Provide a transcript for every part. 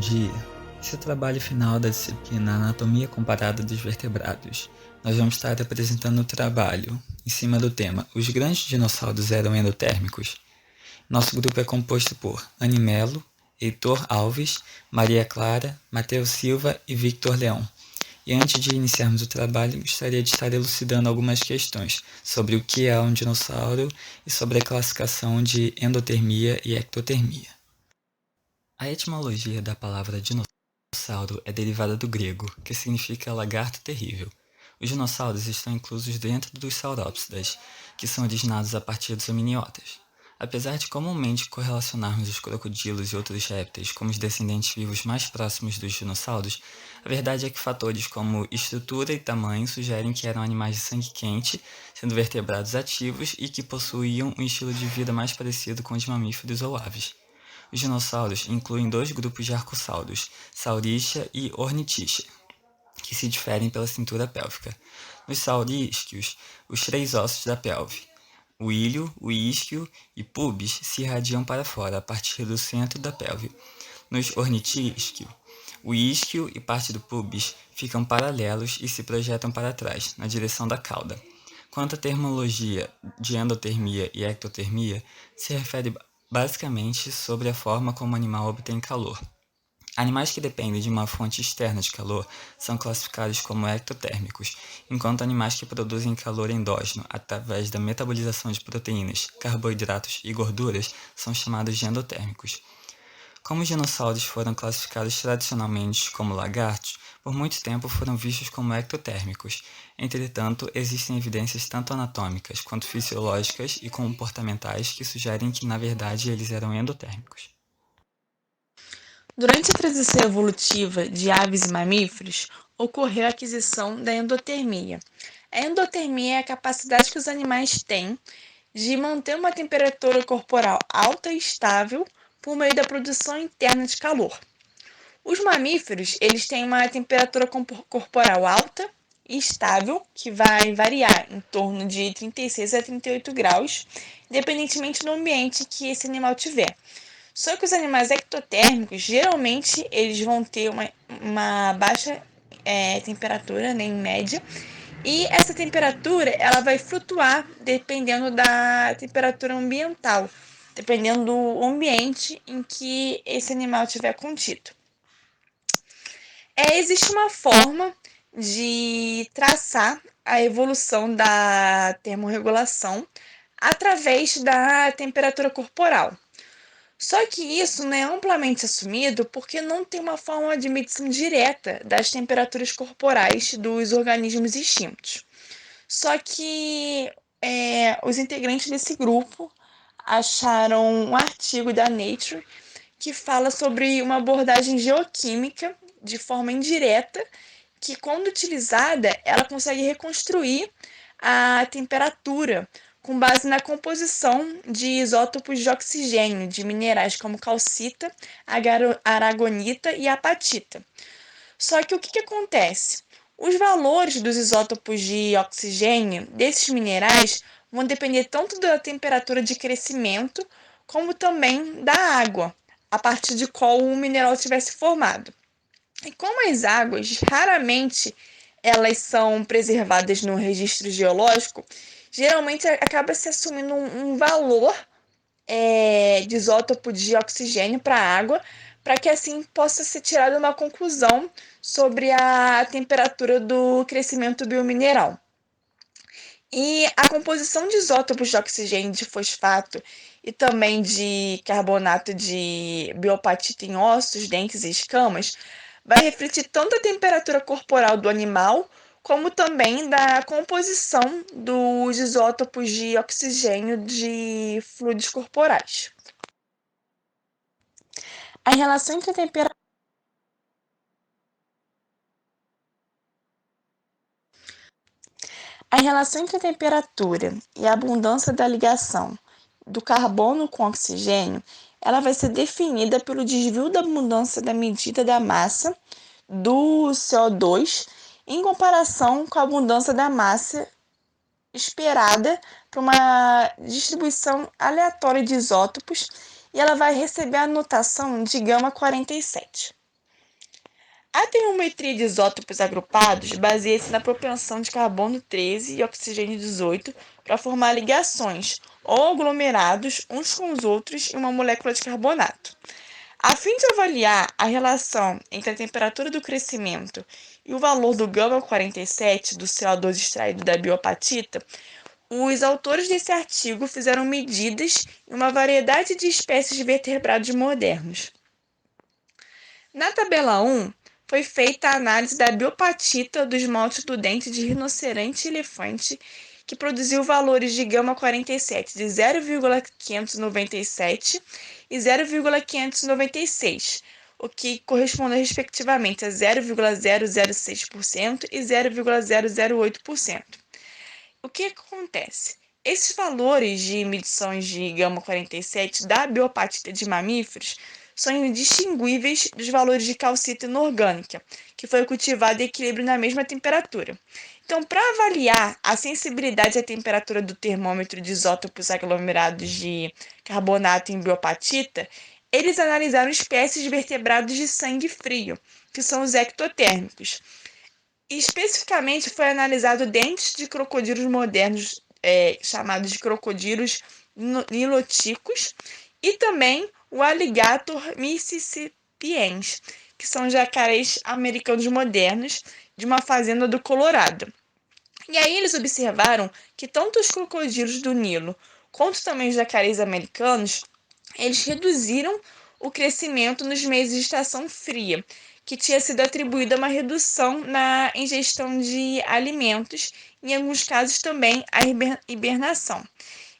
dia. Esse é o trabalho final da disciplina Anatomia Comparada dos Vertebrados. Nós vamos estar apresentando o trabalho em cima do tema Os grandes dinossauros eram endotérmicos? Nosso grupo é composto por Anne Melo, Heitor Alves, Maria Clara, Matheus Silva e Victor Leão. E antes de iniciarmos o trabalho, gostaria de estar elucidando algumas questões sobre o que é um dinossauro e sobre a classificação de endotermia e ectotermia. A etimologia da palavra dinossauro é derivada do grego, que significa lagarto terrível. Os dinossauros estão inclusos dentro dos saurópsidas, que são originados a partir dos hominiotas. Apesar de comumente correlacionarmos os crocodilos e outros répteis como os descendentes vivos mais próximos dos dinossauros, a verdade é que fatores como estrutura e tamanho sugerem que eram animais de sangue quente, sendo vertebrados ativos e que possuíam um estilo de vida mais parecido com o de mamíferos ou aves. Os dinossauros incluem dois grupos de arcossauros, Saurischia e Ornithischia, que se diferem pela cintura pélvica. Nos saurísquios, os três ossos da pelve, o ilho, o isquio e pubis, se irradiam para fora a partir do centro da pelve. Nos ornitísquios, o isquio e parte do pubis ficam paralelos e se projetam para trás, na direção da cauda. Quanto à termologia de endotermia e ectotermia, se refere basicamente sobre a forma como o animal obtém calor. Animais que dependem de uma fonte externa de calor são classificados como ectotérmicos, enquanto animais que produzem calor endógeno através da metabolização de proteínas, carboidratos e gorduras são chamados de endotérmicos. Como os dinossauros foram classificados tradicionalmente como lagartos, por muito tempo foram vistos como ectotérmicos. Entretanto, existem evidências tanto anatômicas quanto fisiológicas e comportamentais que sugerem que, na verdade, eles eram endotérmicos. Durante a transição evolutiva de aves e mamíferos, ocorreu a aquisição da endotermia. A endotermia é a capacidade que os animais têm de manter uma temperatura corporal alta e estável por meio da produção interna de calor. Os mamíferos, eles têm uma temperatura corporal alta e estável, que vai variar em torno de 36 a 38 graus, independentemente do ambiente que esse animal tiver. Só que os animais ectotérmicos, geralmente, eles vão ter uma baixa temperatura, né, em média, e essa temperatura ela vai flutuar dependendo da temperatura ambiental, dependendo do ambiente em que esse animal estiver contido. Existe uma forma de traçar a evolução da termorregulação através da temperatura corporal. Só que isso não é amplamente assumido porque não tem uma forma de medição direta das temperaturas corporais dos organismos extintos. Só que os integrantes desse grupo acharam um artigo da Nature que fala sobre uma abordagem geoquímica de forma indireta que, quando utilizada, ela consegue reconstruir a temperatura com base na composição de isótopos de oxigênio de minerais como calcita, aragonita e apatita. Só que o que acontece? Os valores dos isótopos de oxigênio desses minerais vão depender tanto da temperatura de crescimento como também da água, a partir de qual o mineral tivesse formado. E como as águas raramente elas são preservadas no registro geológico, geralmente acaba se assumindo um valor de isótopo de oxigênio para a água, para que assim possa ser tirada uma conclusão sobre a temperatura do crescimento biomineral. E a composição de isótopos de oxigênio de fosfato e também de carbonato de biopatita em ossos, dentes e escamas vai refletir tanto a temperatura corporal do animal, como também da composição dos isótopos de oxigênio de fluidos corporais. A relação entre a temperatura e a abundância da ligação do carbono com oxigênio, ela vai ser definida pelo desvio da abundância da medida da massa do CO2 em comparação com a abundância da massa esperada para uma distribuição aleatória de isótopos, e ela vai receber a notação de γ 47. A termometria de isótopos agrupados baseia-se na propensão de carbono 13 e oxigênio 18 para formar ligações ou aglomerados uns com os outros em uma molécula de carbonato. A fim de avaliar a relação entre a temperatura do crescimento e o valor do gama-47 do CO2 extraído da biopatita, os autores desse artigo fizeram medidas em uma variedade de espécies de vertebrados modernos. Na tabela 1, foi feita a análise da biopatita do esmalte do dente de rinoceronte e elefante, que produziu valores de gama-47 de 0,597 e 0,596, o que corresponde respectivamente a 0,006% e 0,008%. O que acontece? Esses valores de medições de gama-47 da biopatita de mamíferos são indistinguíveis dos valores de calcita inorgânica, que foi cultivada em equilíbrio na mesma temperatura. Então, para avaliar a sensibilidade à temperatura do termômetro de isótopos aglomerados de carbonato em biopatita, eles analisaram espécies de vertebrados de sangue frio, que são os ectotérmicos. Especificamente, foi analisado dentes de crocodilos modernos, chamados de crocodilos niloticos, e também o Alligator mississippiense, que são jacarés americanos modernos de uma fazenda do Colorado. E aí eles observaram que tanto os crocodilos do Nilo quanto também os jacarés americanos, eles reduziram o crescimento nos meses de estação fria, que tinha sido atribuída a uma redução na ingestão de alimentos, em alguns casos também a hibernação.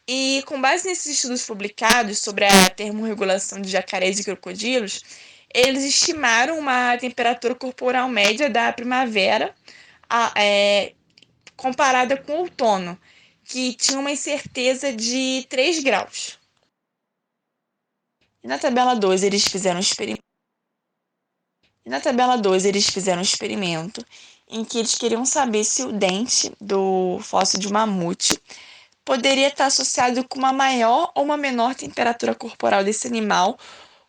E com base nesses estudos publicados sobre a termorregulação de jacarés e crocodilos, eles estimaram uma temperatura corporal média da primavera comparada com o outono, que tinha uma incerteza de 3 graus. E na tabela 2 eles fizeram um experimento em que eles queriam saber se o dente do fóssil de mamute poderia estar associado com uma maior ou uma menor temperatura corporal desse animal,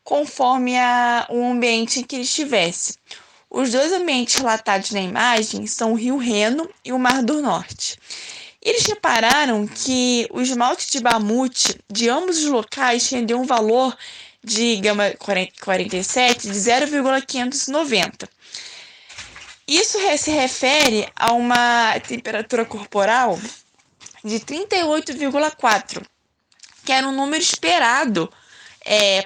conforme o ambiente em que ele estivesse. Os dois ambientes relatados na imagem são o Rio Reno e o Mar do Norte. Eles repararam que o esmalte de mamute de ambos os locais rendeu um valor de gama-47 de 0,590. Isso se refere a uma temperatura corporal de 38,4, que era um número esperado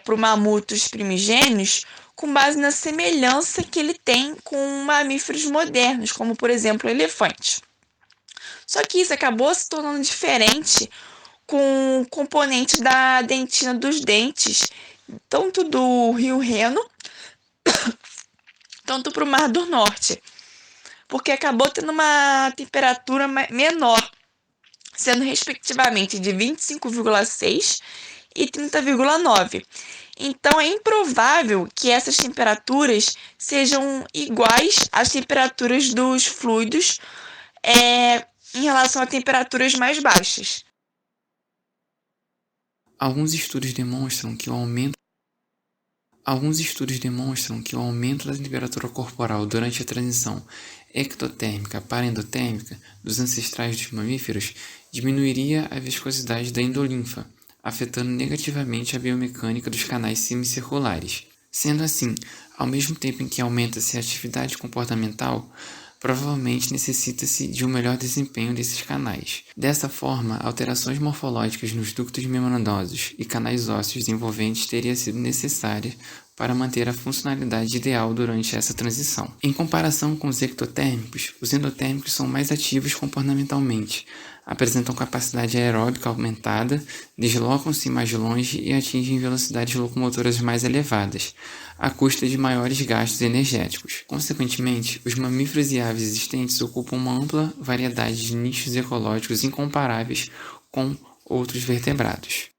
para o mamute dos primigênios, com base na semelhança que ele tem com mamíferos modernos, como, por exemplo, o elefante. Só que isso acabou se tornando diferente com componentes da dentina dos dentes, tanto do Rio Reno, tanto para o Mar do Norte, porque acabou tendo uma temperatura menor, sendo respectivamente de 25,6 e 30,9. Então, é improvável que essas temperaturas sejam iguais às temperaturas dos fluidos em relação a temperaturas mais baixas. Alguns estudos demonstram que o aumento da temperatura corporal durante a transição ectotérmica para endotérmica dos ancestrais dos mamíferos diminuiria a viscosidade da endolinfa, afetando negativamente a biomecânica dos canais semicirculares. Sendo assim, ao mesmo tempo em que aumenta-se a atividade comportamental, provavelmente necessita-se de um melhor desempenho desses canais. Dessa forma, alterações morfológicas nos ductos membranosos e canais ósseos envolventes teriam sido necessárias para manter a funcionalidade ideal durante essa transição. Em comparação com os ectotérmicos, os endotérmicos são mais ativos comportamentalmente, apresentam capacidade aeróbica aumentada, deslocam-se mais longe e atingem velocidades locomotoras mais elevadas, à custa de maiores gastos energéticos. Consequentemente, os mamíferos e aves existentes ocupam uma ampla variedade de nichos ecológicos incomparáveis com outros vertebrados.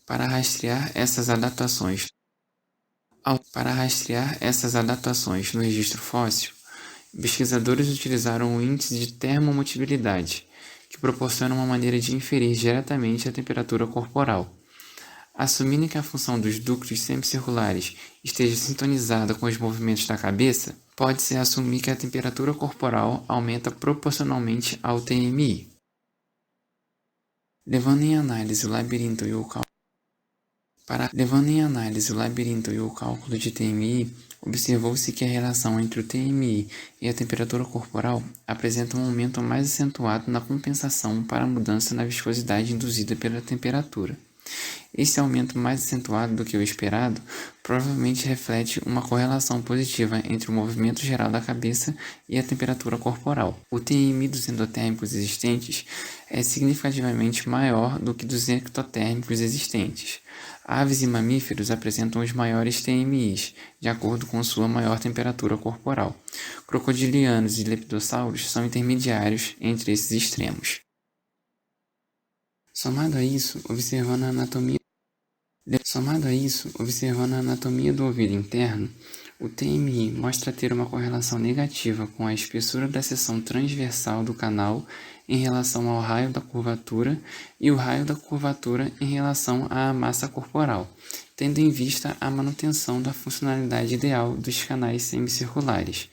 Para rastrear essas adaptações no registro fóssil, pesquisadores utilizaram o índice de termomutibilidade, que proporciona uma maneira de inferir diretamente a temperatura corporal. Assumindo que a função dos ductos semicirculares esteja sintonizada com os movimentos da cabeça, pode-se assumir que a temperatura corporal aumenta proporcionalmente ao TMI. Levando em análise o labirinto e o cálculo de TMI, observou-se que a relação entre o TMI e a temperatura corporal apresenta um aumento mais acentuado na compensação para a mudança na viscosidade induzida pela temperatura. Esse aumento mais acentuado do que o esperado provavelmente reflete uma correlação positiva entre o movimento geral da cabeça e a temperatura corporal. O TMI dos endotérmicos existentes é significativamente maior do que dos ectotérmicos existentes. Aves e mamíferos apresentam os maiores TMIs, de acordo com sua maior temperatura corporal. Crocodilianos e lepidosauros são intermediários entre esses extremos. Somado a isso, observando a anatomia do ouvido interno, o TMI mostra ter uma correlação negativa com a espessura da seção transversal do canal em relação ao raio da curvatura e o raio da curvatura em relação à massa corporal, tendo em vista a manutenção da funcionalidade ideal dos canais semicirculares.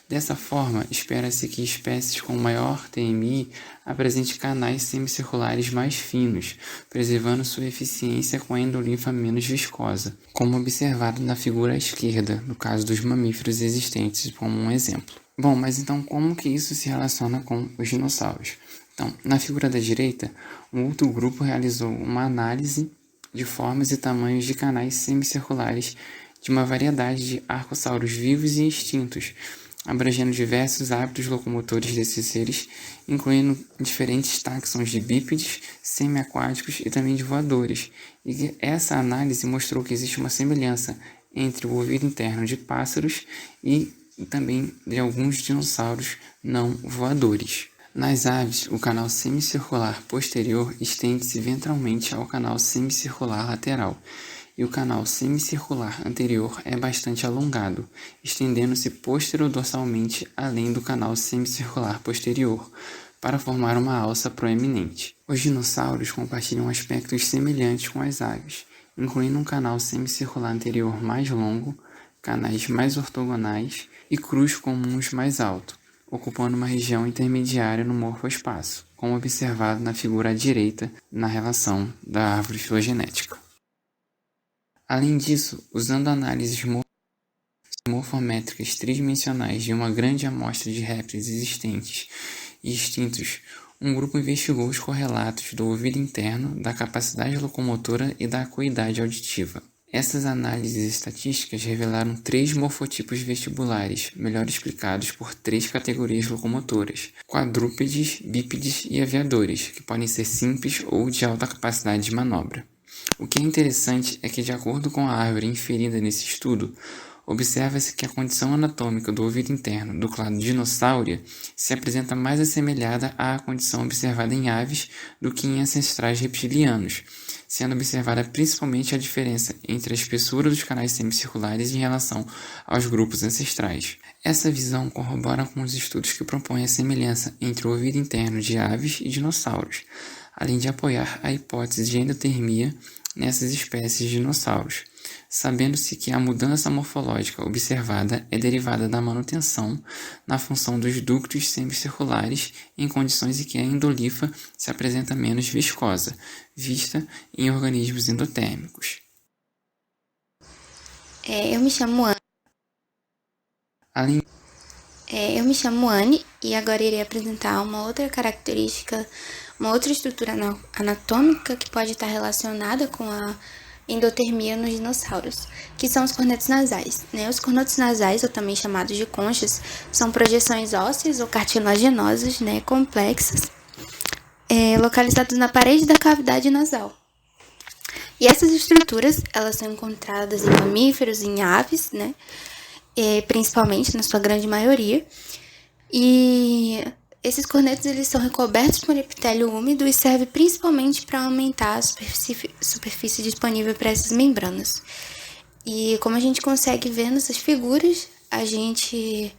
Dessa forma, espera-se que espécies com maior TMI apresentem canais semicirculares mais finos, preservando sua eficiência com a endolinfa menos viscosa, como observado na figura à esquerda, no caso dos mamíferos existentes, como um exemplo. Bom, mas então como que isso se relaciona com os dinossauros? Então, na figura da direita, um outro grupo realizou uma análise de formas e tamanhos de canais semicirculares de uma variedade de arcossauros vivos e extintos, abrangendo diversos hábitos locomotores desses seres, incluindo diferentes táxons de bípedes, semiaquáticos e também de voadores. E essa análise mostrou que existe uma semelhança entre o ouvido interno de pássaros e também de alguns dinossauros não voadores. Nas aves, o canal semicircular posterior estende-se ventralmente ao canal semicircular lateral, e o canal semicircular anterior é bastante alongado, estendendo-se posterodorsalmente além do canal semicircular posterior, para formar uma alça proeminente. Os dinossauros compartilham aspectos semelhantes com as aves, incluindo um canal semicircular anterior mais longo, canais mais ortogonais e crus comuns mais alto, ocupando uma região intermediária no morfoespaço, como observado na figura à direita na relação da árvore filogenética. Além disso, usando análises morfométricas tridimensionais de uma grande amostra de répteis existentes e extintos, um grupo investigou os correlatos do ouvido interno, da capacidade locomotora e da acuidade auditiva. Essas análises estatísticas revelaram 3 morfotipos vestibulares, melhor explicados por 3 categorias locomotoras: quadrúpedes, bípedes e aviadores, que podem ser simples ou de alta capacidade de manobra. O que é interessante é que, de acordo com a árvore inferida nesse estudo, observa-se que a condição anatômica do ouvido interno do clado Dinossauria se apresenta mais assemelhada à condição observada em aves do que em ancestrais reptilianos, sendo observada principalmente a diferença entre a espessura dos canais semicirculares em relação aos grupos ancestrais. Essa visão corrobora com os estudos que propõem a semelhança entre o ouvido interno de aves e dinossauros, além de apoiar a hipótese de endotermia nessas espécies de dinossauros, sabendo-se que a mudança morfológica observada é derivada da manutenção na função dos ductos semicirculares em condições em que a endolifa se apresenta menos viscosa, vista em organismos endotérmicos. Eu me chamo Anne e agora irei apresentar uma outra característica, uma outra estrutura anatômica que pode estar relacionada com a endotermia nos dinossauros, que são os cornetos nasais. Os cornetos nasais, ou também chamados de conchas, são projeções ósseas ou cartilaginosas, complexas, localizadas na parede da cavidade nasal. E essas estruturas, elas são encontradas em mamíferos, em aves, principalmente, na sua grande maioria. E esses cornetos, eles são recobertos por epitélio úmido e servem principalmente para aumentar a superfície disponível para essas membranas. E como a gente consegue ver nessas figuras, a gente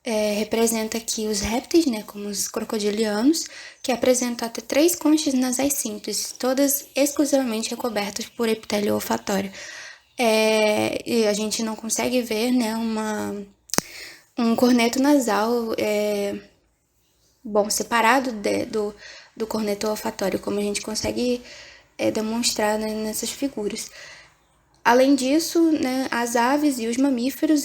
representa aqui os répteis, né, como os crocodilianos, que apresentam até 3 conchas nasais simples, todas exclusivamente recobertas por epitélio olfatório. E a gente não consegue ver, né, um corneto nasal separado do corneto olfatório, como a gente consegue demonstrar, né, nessas figuras. Além disso, né, as aves e os mamíferos,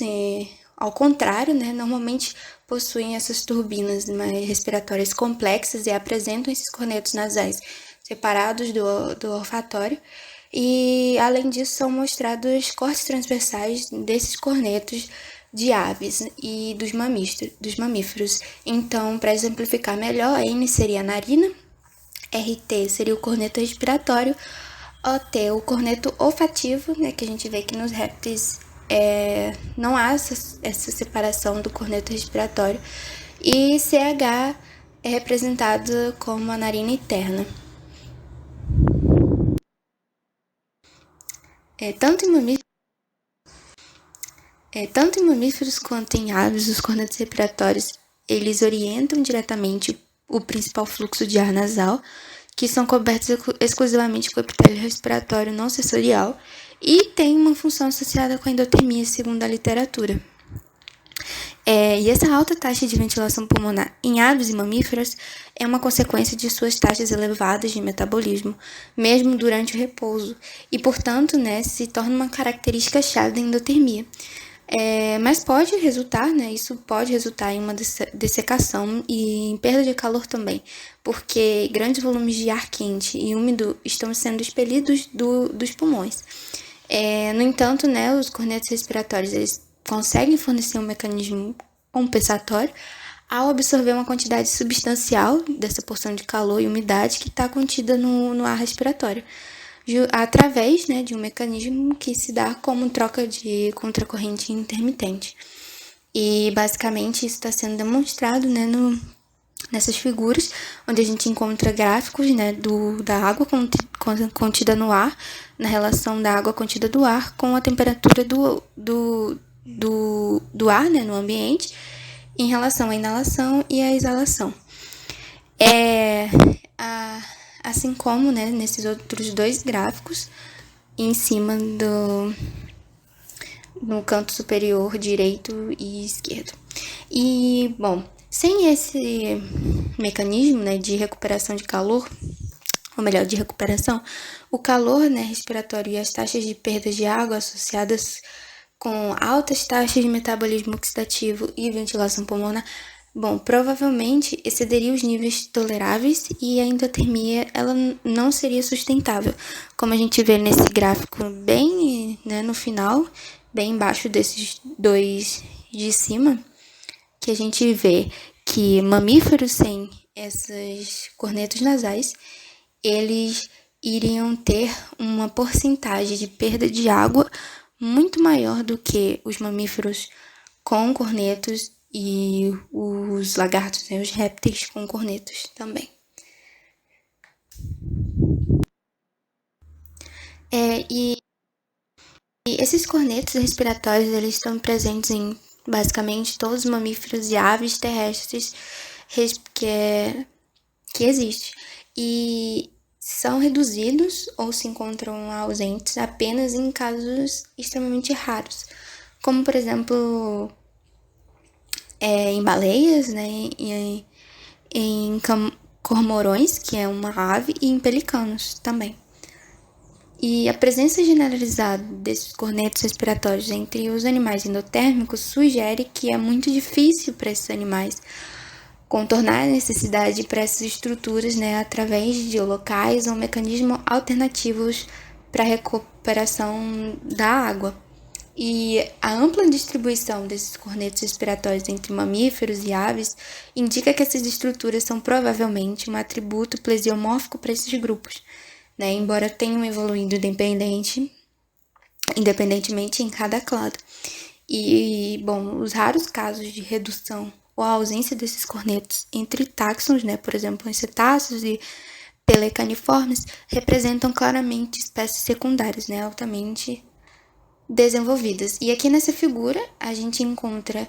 ao contrário, né, normalmente possuem essas turbinas respiratórias complexas e apresentam esses cornetos nasais separados do olfatório. E, além disso, são mostrados cortes transversais desses cornetos de aves e dos mamíferos. Então, para exemplificar melhor, N seria a narina, RT seria o corneto respiratório, OT, o corneto olfativo, né, que a gente vê que nos répteis não há essa separação do corneto respiratório, e CH é representado como a narina interna. Tanto em mamíferos quanto em aves, os cornetos respiratórios, eles orientam diretamente o principal fluxo de ar nasal, que são cobertos exclusivamente com o epitélio respiratório não sensorial e tem uma função associada com a endotermia, segundo a literatura. E essa alta taxa de ventilação pulmonar em aves e mamíferos é uma consequência de suas taxas elevadas de metabolismo, mesmo durante o repouso, e, portanto, né, se torna uma característica-chave da endotermia. Mas pode resultar, né, isso pode resultar em uma dessecação e em perda de calor também, porque grandes volumes de ar quente e úmido estão sendo expelidos dos pulmões. No entanto, né, os cornetos respiratórios eles conseguem fornecer um mecanismo compensatório ao absorver uma quantidade substancial dessa porção de calor e umidade que está contida no ar respiratório, através, né, de um mecanismo que se dá como troca de contracorrente intermitente. E, basicamente, isso está sendo demonstrado, né, nessas figuras, onde a gente encontra gráficos, né, da água contida no ar, na relação da água contida do ar com a temperatura do ar, né, no ambiente, em relação à inalação e à exalação. Assim como, né, nesses outros 2 gráficos, em cima no canto superior direito e esquerdo. E, bom, sem esse mecanismo, né, de recuperação de calor, ou melhor, de recuperação, o calor, né, respiratório e as taxas de perda de água associadas com altas taxas de metabolismo oxidativo e ventilação pulmonar, provavelmente excederia os níveis toleráveis e a endotermia ela não seria sustentável, como a gente vê nesse gráfico bem, né, no final, bem embaixo desses 2 de cima, que a gente vê que mamíferos sem esses cornetos nasais, eles iriam ter uma porcentagem de perda de água muito maior do que os mamíferos com cornetos e os lagartos, né, os répteis com cornetos também. E esses cornetos respiratórios eles estão presentes em basicamente todos os mamíferos e aves terrestres que existem. E são reduzidos ou se encontram ausentes apenas em casos extremamente raros, como, por exemplo, em baleias, né, em cormorões, que é uma ave, e em pelicanos também. E a presença generalizada desses cornetos respiratórios entre os animais endotérmicos sugere que é muito difícil para esses animais contornar a necessidade para essas estruturas, né, através de locais ou mecanismos alternativos para a recuperação da água. E a ampla distribuição desses cornetos respiratórios entre mamíferos e aves indica que essas estruturas são provavelmente um atributo plesiomórfico para esses grupos, né, embora tenham evoluído independentemente em cada clado. E, os raros casos de redução ou a ausência desses cornetos entre táxons, né, por exemplo, em cetáceos e pelecaniformes, representam claramente espécies secundárias, né, altamente desenvolvidas. E aqui nessa figura a gente encontra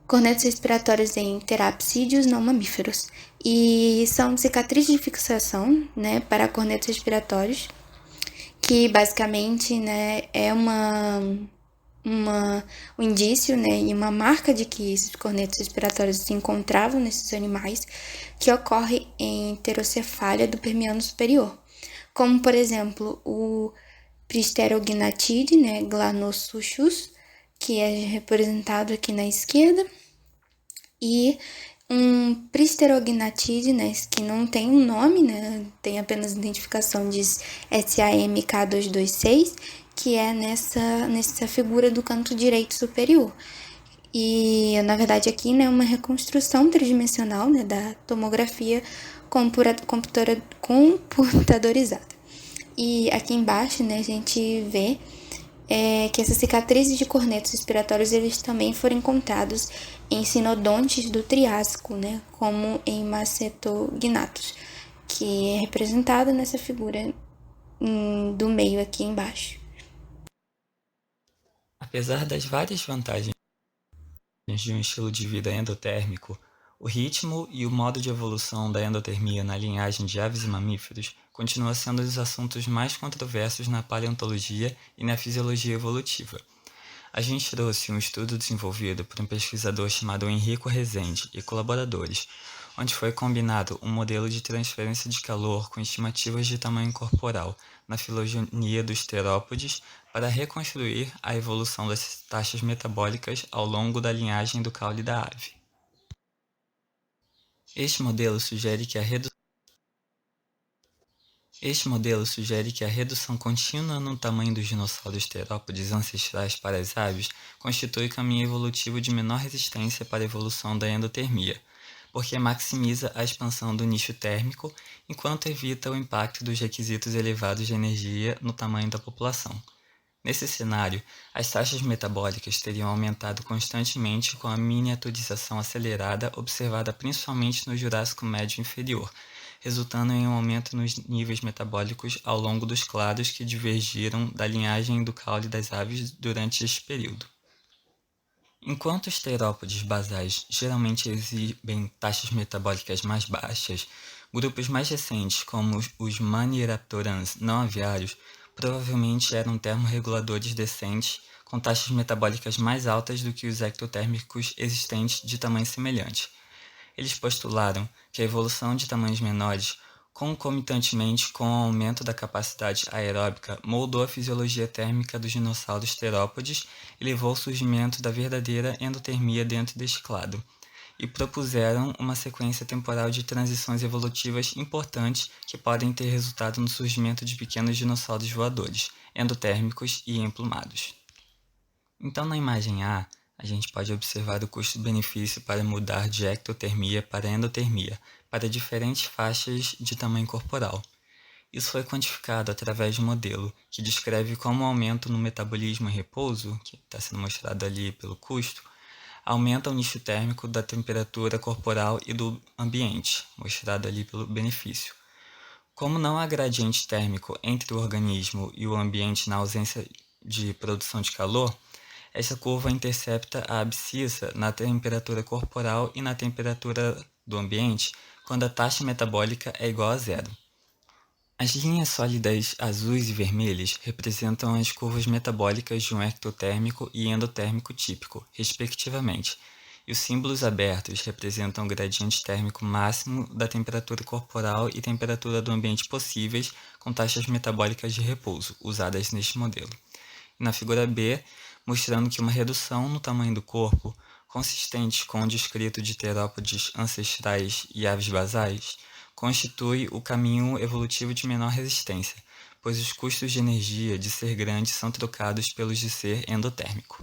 cornetos respiratórios em terapsídeos não mamíferos. E são cicatrizes de fixação, né, para cornetos respiratórios, que basicamente, né, é um indício, né, e uma marca de que esses cornetos respiratórios se encontravam nesses animais, que ocorre em pterocefália do permiano superior, como, por exemplo, o Pteristognathidae, né, Glanossuchus, que é representado aqui na esquerda, e um Pteristognathidae, né, que não tem um nome, né, tem apenas identificação de SAMK226, que é nessa figura do canto direito superior. E, na verdade, aqui, né, uma reconstrução tridimensional, né, da tomografia computadorizada. E aqui embaixo, né, a gente vê que essas cicatrizes de cornetos respiratórios, eles também foram encontrados em sinodontes do Triássico, né, como em Macetognathus, que é representada nessa figura do meio aqui embaixo. Apesar das várias vantagens de um estilo de vida endotérmico, o ritmo e o modo de evolução da endotermia na linhagem de aves e mamíferos continua sendo os assuntos mais controversos na paleontologia e na fisiologia evolutiva. A gente trouxe um estudo desenvolvido por um pesquisador chamado Henrico Rezende e colaboradores, onde foi combinado um modelo de transferência de calor com estimativas de tamanho corporal na filogenia dos terópodes para reconstruir a evolução das taxas metabólicas ao longo da linhagem do caule da ave. Este modelo sugere que a redução contínua no tamanho dos dinossauros terópodes ancestrais para as aves constitui caminho evolutivo de menor resistência para a evolução da endotermia, porque maximiza a expansão do nicho térmico, enquanto evita o impacto dos requisitos elevados de energia no tamanho da população. Nesse cenário, as taxas metabólicas teriam aumentado constantemente com a miniaturização acelerada observada principalmente no Jurássico Médio Inferior, resultando em um aumento nos níveis metabólicos ao longo dos clados que divergiram da linhagem do caule das aves durante este período. Enquanto os terópodes basais geralmente exibem taxas metabólicas mais baixas, grupos mais recentes, como os Maniraptorans não aviários, provavelmente eram termorreguladores decentes com taxas metabólicas mais altas do que os ectotérmicos existentes de tamanho semelhante. Eles postularam que a evolução de tamanhos menores, concomitantemente com o aumento da capacidade aeróbica, moldou a fisiologia térmica dos dinossauros terópodes e levou ao surgimento da verdadeira endotermia dentro deste clado, e propuseram uma sequência temporal de transições evolutivas importantes que podem ter resultado no surgimento de pequenos dinossauros voadores, endotérmicos e emplumados. Então, na imagem A, a gente pode observar o custo-benefício para mudar de ectotermia para endotermia, para diferentes faixas de tamanho corporal. Isso foi quantificado através de um modelo que descreve como o aumento no metabolismo em repouso, que está sendo mostrado ali pelo custo, aumenta o nicho térmico da temperatura corporal e do ambiente, mostrado ali pelo benefício. Como não há gradiente térmico entre o organismo e o ambiente na ausência de produção de calor, essa curva intercepta a abscissa na temperatura corporal e na temperatura do ambiente quando a taxa metabólica é igual a zero. As linhas sólidas azuis e vermelhas representam as curvas metabólicas de um ectotérmico e endotérmico típico, respectivamente, e os símbolos abertos representam o gradiente térmico máximo da temperatura corporal e temperatura do ambiente possíveis com taxas metabólicas de repouso, usadas neste modelo. E na figura B, mostrando que uma redução no tamanho do corpo, consistente com o descrito de terópodes ancestrais e aves basais, constitui o caminho evolutivo de menor resistência, pois os custos de energia de ser grande são trocados pelos de ser endotérmico.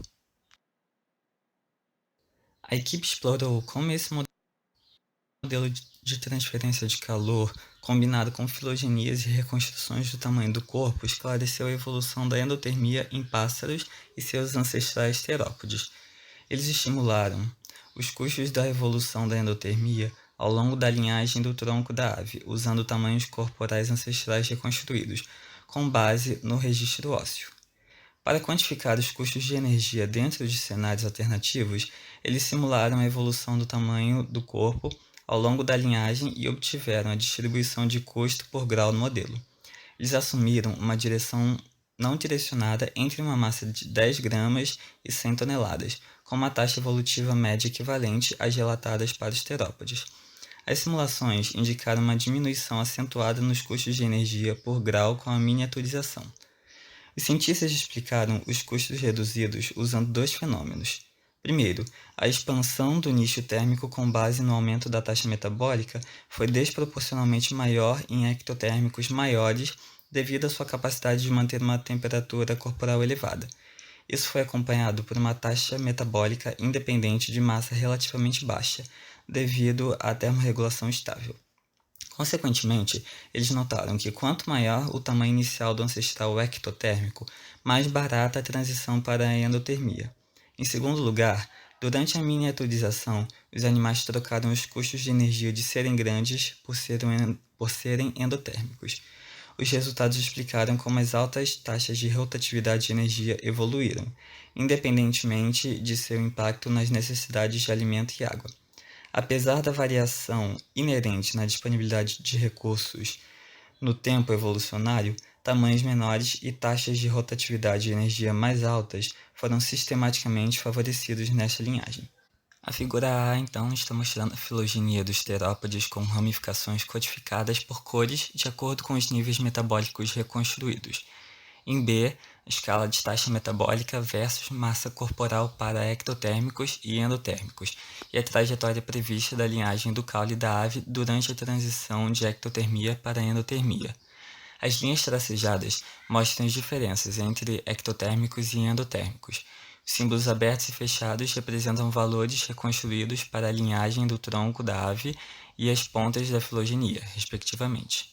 A equipe explorou como esse modelo de transferência de calor, combinado com filogenias e reconstruções do tamanho do corpo, esclareceu a evolução da endotermia em pássaros e seus ancestrais terópodes. Eles estimularam os custos da evolução da endotermia ao longo da linhagem do tronco da ave, usando tamanhos corporais ancestrais reconstruídos, com base no registro ósseo. Para quantificar os custos de energia dentro de cenários alternativos, eles simularam a evolução do tamanho do corpo ao longo da linhagem e obtiveram a distribuição de custo por grau no modelo. Eles assumiram uma direção não direcionada entre uma massa de 10 gramas e 100 toneladas, com uma taxa evolutiva média equivalente às relatadas para os terópodes. As simulações indicaram uma diminuição acentuada nos custos de energia por grau com a miniaturização. Os cientistas explicaram os custos reduzidos usando dois fenômenos. Primeiro, a expansão do nicho térmico com base no aumento da taxa metabólica foi desproporcionalmente maior em ectotérmicos maiores devido à sua capacidade de manter uma temperatura corporal elevada. Isso foi acompanhado por uma taxa metabólica independente de massa relativamente baixa, devido à termorregulação estável. Consequentemente, eles notaram que quanto maior o tamanho inicial do ancestral ectotérmico, mais barata a transição para a endotermia. Em segundo lugar, durante a miniaturização, os animais trocaram os custos de energia de serem grandes por serem endotérmicos. Os resultados explicaram como as altas taxas de rotatividade de energia evoluíram, independentemente de seu impacto nas necessidades de alimento e água. Apesar da variação inerente na disponibilidade de recursos no tempo evolucionário, tamanhos menores e taxas de rotatividade de energia mais altas foram sistematicamente favorecidos nesta linhagem. A figura A, então, está mostrando a filogenia dos terópodes com ramificações codificadas por cores de acordo com os níveis metabólicos reconstruídos. Em B, a escala de taxa metabólica versus massa corporal para ectotérmicos e endotérmicos, e a trajetória prevista da linhagem do caule da ave durante a transição de ectotermia para endotermia. As linhas tracejadas mostram as diferenças entre ectotérmicos e endotérmicos. Os símbolos abertos e fechados representam valores reconstruídos para a linhagem do tronco da ave e as pontas da filogenia, respectivamente.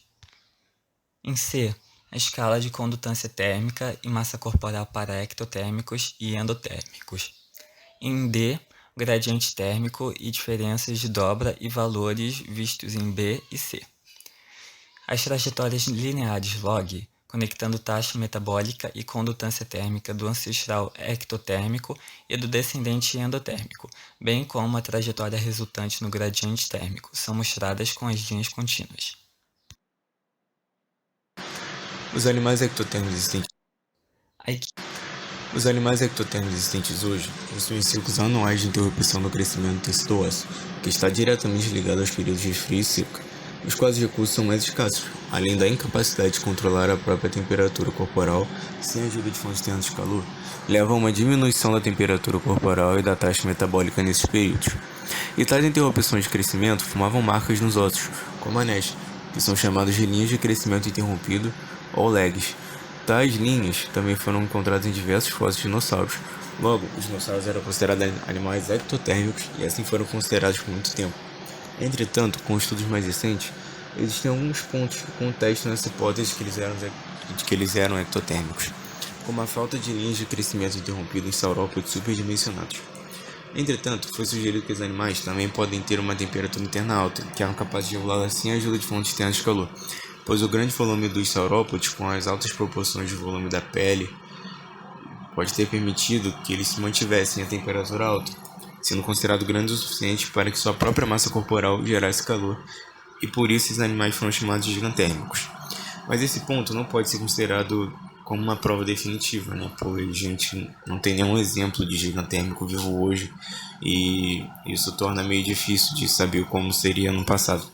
Em C, a escala de condutância térmica e massa corporal para ectotérmicos e endotérmicos. Em D, o gradiente térmico e diferenças de dobra e valores vistos em B e C. As trajetórias lineares log, conectando taxa metabólica e condutância térmica do ancestral ectotérmico e do descendente endotérmico, bem como a trajetória resultante no gradiente térmico, são mostradas com as linhas contínuas. Os animais ectotérmicos existentes hoje possuem ciclos anuais de interrupção do crescimento do tecido ósseo, que está diretamente ligado aos períodos de frio e seca, os quais os recursos são mais escassos, além da incapacidade de controlar a própria temperatura corporal sem a ajuda de fontes externas de calor, leva a uma diminuição da temperatura corporal e da taxa metabólica nesses períodos. E tais interrupções de crescimento formavam marcas nos ossos, como anéis, que são chamados de linhas de crescimento interrompido ou legs. Tais linhas também foram encontradas em diversos fósseis de dinossauros. Logo, os dinossauros eram considerados animais ectotérmicos e assim foram considerados por muito tempo. Entretanto, com estudos mais recentes, existem alguns pontos que contestam essa hipótese de que eles eram ectotérmicos, como a falta de linhas de crescimento interrompido em saurópodes superdimensionados. Entretanto, foi sugerido que os animais também podem ter uma temperatura interna alta, que eram capazes de regulá-la sem a ajuda de fontes externas de calor, pois o grande volume dos saurópodes, com as altas proporções de volume da pele, pode ter permitido que eles se mantivessem a temperatura alta, sendo considerado grande o suficiente para que sua própria massa corporal gerasse calor, e por isso esses animais foram chamados de gigantérmicos. Mas esse ponto não pode ser considerado como uma prova definitiva, pois a gente não tem nenhum exemplo de gigantérmico vivo hoje, e isso torna meio difícil de saber como seria no passado.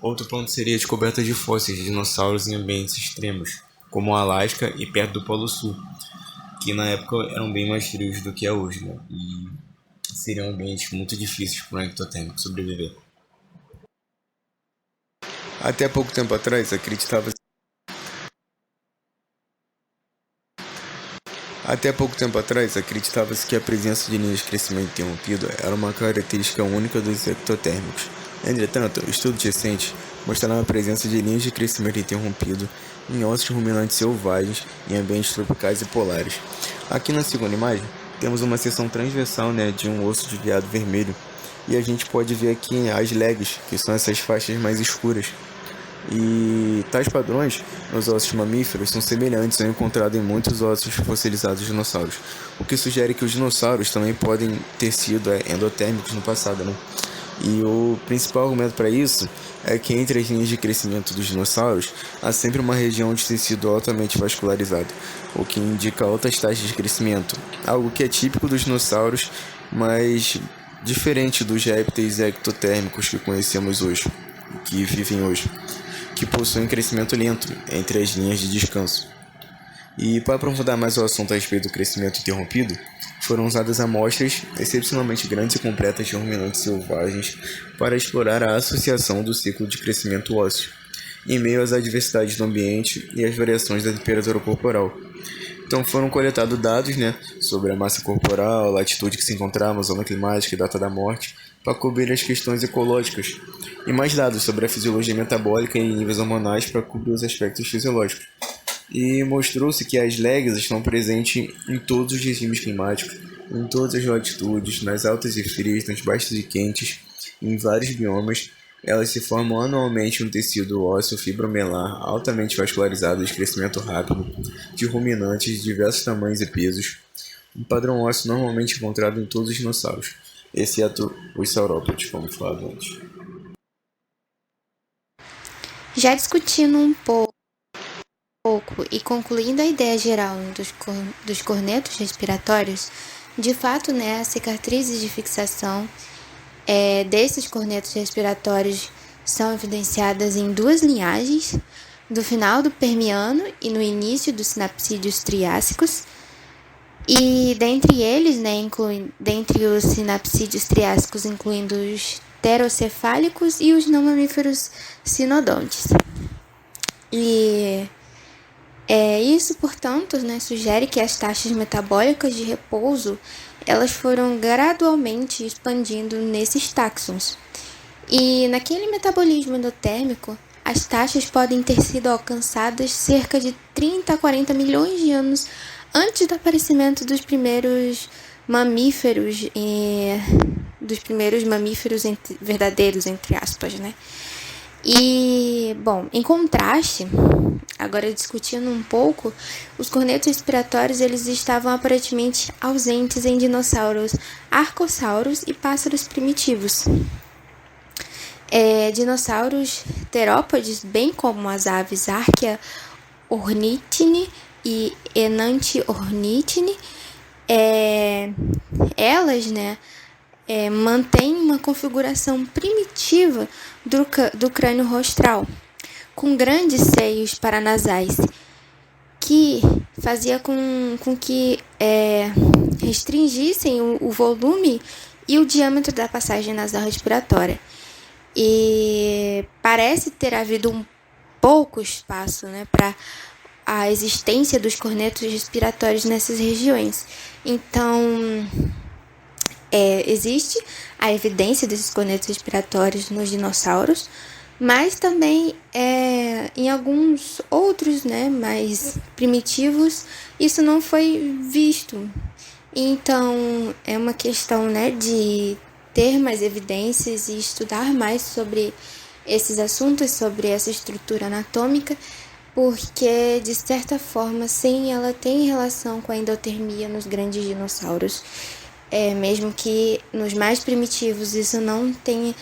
Outro ponto seria a descoberta de fósseis de dinossauros em ambientes extremos, como o Alasca e perto do Polo Sul, que na época eram bem mais frios do que é hoje, e seriam ambientes muito difíceis para um ectotérmico sobreviver. Até pouco tempo atrás, acreditava-se que a presença de linhas de crescimento interrompido era uma característica única dos ectotérmicos. Entretanto, estudos recentes mostraram a presença de linhas de crescimento interrompido em ossos ruminantes selvagens em ambientes tropicais e polares. Aqui na segunda imagem, temos uma seção transversal de um osso de veado vermelho, e a gente pode ver aqui as legs, que são essas faixas mais escuras. E tais padrões nos ossos mamíferos são semelhantes ao encontrado em muitos ossos fossilizados de dinossauros, o que sugere que os dinossauros também podem ter sido endotérmicos no passado, né? E o principal argumento para isso é que entre as linhas de crescimento dos dinossauros há sempre uma região de tecido altamente vascularizado, o que indica altas taxas de crescimento, algo que é típico dos dinossauros, mas diferente dos répteis ectotérmicos que conhecemos hoje, que vivem hoje, que possuem crescimento lento entre as linhas de descanso. E para aprofundar mais o assunto a respeito do crescimento interrompido, foram usadas amostras excepcionalmente grandes e completas de ruminantes selvagens para explorar a associação do ciclo de crescimento ósseo, em meio às adversidades do ambiente e às variações da temperatura corporal. Então foram coletados dados, sobre a massa corporal, a latitude que se encontrava, a zona climática e data da morte, para cobrir as questões ecológicas, e mais dados sobre a fisiologia metabólica e níveis hormonais para cobrir os aspectos fisiológicos. E mostrou-se que as legs estão presentes em todos os regimes climáticos, em todas as latitudes, nas altas e frias, nas baixas e quentes, em vários biomas. Elas se formam anualmente em um tecido ósseo fibromelar altamente vascularizado de crescimento rápido, de ruminantes de diversos tamanhos e pesos, um padrão ósseo normalmente encontrado em todos os dinossauros, exceto os saurópodes, como falado antes. Já discutindo um pouco e concluindo a ideia geral dos cornetos respiratórios, de fato, as cicatrizes de fixação desses cornetos respiratórios são evidenciadas em duas linhagens, do final do Permiano e no início dos sinapsídeos triássicos, e dentre eles, dentre os sinapsídeos triássicos, incluindo os pterocefálicos e os não mamíferos sinodontes. E isso, portanto, sugere que as taxas metabólicas de repouso elas foram gradualmente expandindo nesses táxons. E naquele metabolismo endotérmico, as taxas podem ter sido alcançadas cerca de 30 a 40 milhões de anos antes do aparecimento dos primeiros mamíferos, verdadeiros, entre aspas, E, bom, em contraste, agora discutindo um pouco, os cornetos respiratórios eles estavam aparentemente ausentes em dinossauros arcossauros e pássaros primitivos. Dinossauros terópodes, bem como as aves Archaea ornithine e Enanti ornithine, elas, mantêm uma configuração primitiva do crânio rostral, com grandes seios paranasais, que fazia com que restringissem o volume e o diâmetro da passagem nasal respiratória. E parece ter havido um pouco espaço para a existência dos cornetos respiratórios nessas regiões. Então, existe a evidência desses cornetos respiratórios nos dinossauros, mas também em alguns outros, mais primitivos, isso não foi visto. Então, é uma questão, de ter mais evidências e estudar mais sobre esses assuntos, sobre essa estrutura anatômica, porque, de certa forma, sim, ela tem relação com a endotermia nos grandes dinossauros, mesmo que nos mais primitivos isso não tenha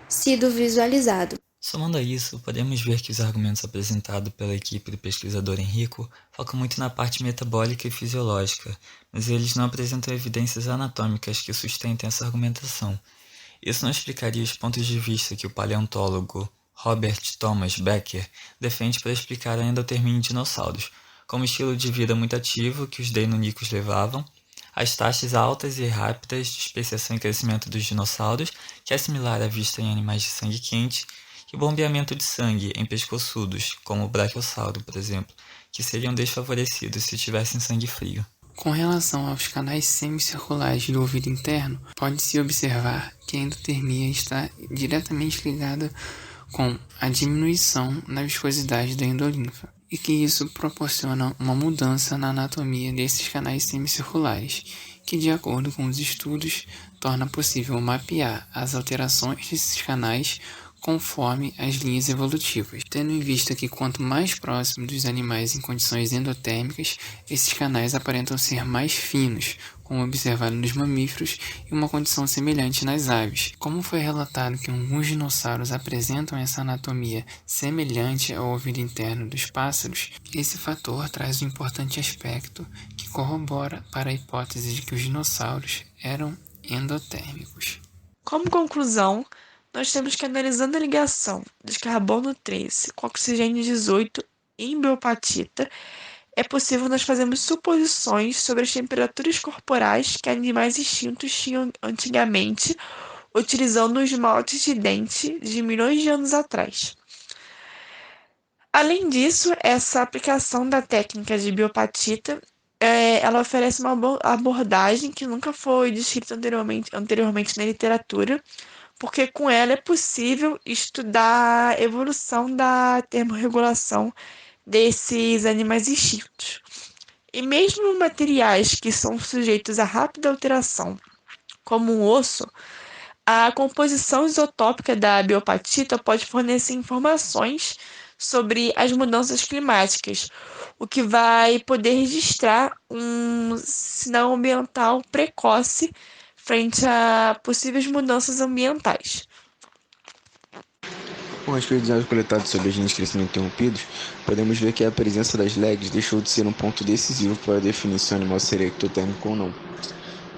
sido visualizado. Somando a isso, podemos ver que os argumentos apresentados pela equipe do pesquisador Enrico focam muito na parte metabólica e fisiológica, mas eles não apresentam evidências anatômicas que sustentem essa argumentação. Isso não explicaria os pontos de vista que o paleontólogo Robert Thomas Becker defende para explicar a endotermia em dinossauros, como estilo de vida muito ativo que os deinonychus levavam, as taxas altas e rápidas de especiação e crescimento dos dinossauros, que é similar à vista em animais de sangue quente, e o bombeamento de sangue em pescoçudos, como o brachiosauro, por exemplo, que seriam desfavorecidos se tivessem sangue frio. Com relação aos canais semicirculares do ouvido interno, pode-se observar que a endotermia está diretamente ligada com a diminuição na viscosidade da endolinfa, e que isso proporciona uma mudança na anatomia desses canais semicirculares, que, de acordo com os estudos, torna possível mapear as alterações desses canais conforme as linhas evolutivas, tendo em vista que quanto mais próximo dos animais em condições endotérmicas, esses canais aparentam ser mais finos, como observado nos mamíferos e uma condição semelhante nas aves. Como foi relatado que alguns dinossauros apresentam essa anatomia semelhante ao ouvido interno dos pássaros, esse fator traz um importante aspecto que corrobora para a hipótese de que os dinossauros eram endotérmicos. Como conclusão, nós temos que, analisando a ligação de carbono 13 com oxigênio 18 em biopatita, é possível nós fazermos suposições sobre as temperaturas corporais que animais extintos tinham antigamente, utilizando os esmaltes de dente de milhões de anos atrás. Além disso, essa aplicação da técnica de biopatita ela oferece uma abordagem que nunca foi descrita anteriormente na literatura, porque com ela é possível estudar a evolução da termorregulação desses animais extintos. E mesmo materiais que são sujeitos a rápida alteração, como um osso, a composição isotópica da biopatita pode fornecer informações sobre as mudanças climáticas, o que vai poder registrar um sinal ambiental precoce frente a possíveis mudanças ambientais. Com os dados coletados sobre os genes de crescimento interrompidos, podemos ver que a presença das LEGs deixou de ser um ponto decisivo para definir se o animal seria ectotérmico ou não,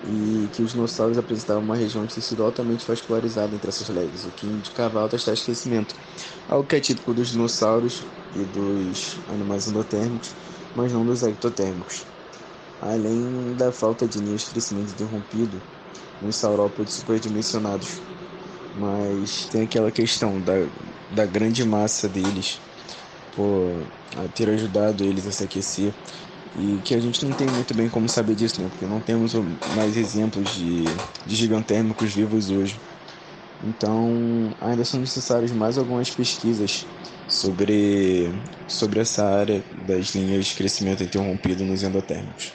e que os dinossauros apresentavam uma região de tecido altamente vascularizada entre essas LEGs, o que indicava altas taxas de crescimento, algo que é típico dos dinossauros e dos animais endotérmicos, mas não dos ectotérmicos. Além da falta de linhas de crescimento interrompido nos saurópodes superdimensionados, mas tem aquela questão da grande massa deles, ter ajudado eles a se aquecer, e que a gente não tem muito bem como saber disso, né? Porque não temos mais exemplos de gigantérmicos vivos hoje. Então, ainda são necessárias mais algumas pesquisas sobre essa área das linhas de crescimento interrompido nos endotérmicos.